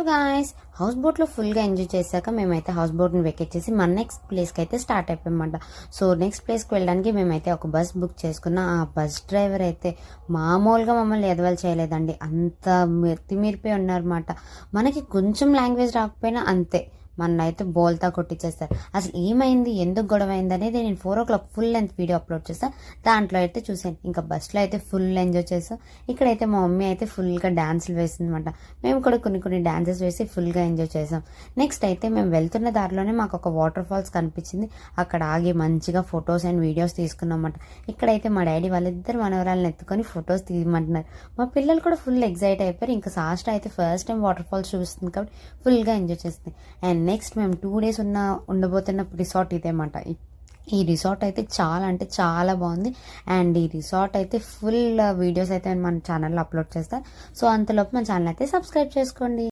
Guys, house బోట్లో ఫుల్గా enjoy చేశాక మేమైతే హౌస్ బోట్ని వెకెచ్చేసి మన నెక్స్ట్ ప్లేస్కి అయితే స్టార్ట్ అయిపోయామన్నమాట. సో నెక్స్ట్ ప్లేస్కి వెళ్ళడానికి మేమైతే ఒక బస్ బుక్ చేసుకున్నాం. ఆ బస్ డ్రైవర్ అయితే మామూలుగా మమ్మల్ని ఎదవలు చేయలేదండి, అంత తిమిరిపోయి ఉన్నారన్నమాట. మనకి కొంచెం లాంగ్వేజ్ రాకపోయినా అంతే, మన అయితే బోల్తా కొట్టించేస్తారు. అసలు ఏమైంది, ఎందుకు గొడవ అయింది అనేది నేను 4 o'clock full length video upload చేస్తాను, దాంట్లో అయితే చూసాను. ఇంకా బస్సులో అయితే ఫుల్ ఎంజాయ్ చేస్తాం. ఇక్కడైతే మా మమ్మీ అయితే ఫుల్గా డాన్సులు వేసిందన్నమాట. మేము కూడా కొన్ని డాన్సెస్ వేసి ఫుల్గా ఎంజాయ్ చేసాం. నెక్స్ట్ అయితే మేము వెళ్తున్న దారిలోనే మాకు ఒక వాటర్ ఫాల్స్ కనిపించింది. అక్కడ ఆగి మంచిగా ఫొటోస్ అండ్ వీడియోస్ తీసుకున్నాం అన్నమాట. ఇక్కడైతే మా డాడీ వాళ్ళిద్దరు మనవరాలను ఎత్తుకొని ఫొటోస్ తీయమంటున్నారు. మా పిల్లలు కూడా ఫుల్ ఎగ్జైట్ అయిపోయారు. ఇంకా సాస్ట్ అయితే ఫస్ట్ టైం వాటర్ ఫాల్స్ చూస్తుంది కాబట్టి ఫుల్గా ఎంజాయ్ చేస్తుంది. అండ్ నెక్స్ట్ మేము 2 days ఉండబోతున్న రిసార్ట్ ఇదేమాట. ఈ రిసార్ట్ అయితే చాలా అంటే చాలా బాగుంది. అండ్ ఈ రిసార్ట్ అయితే ఫుల్ వీడియోస్ అయితే మన ఛానల్లో అప్లోడ్ చేస్తాను. సో అంతలోపు మన ఛానల్ అయితే సబ్స్క్రైబ్ చేసుకోండి.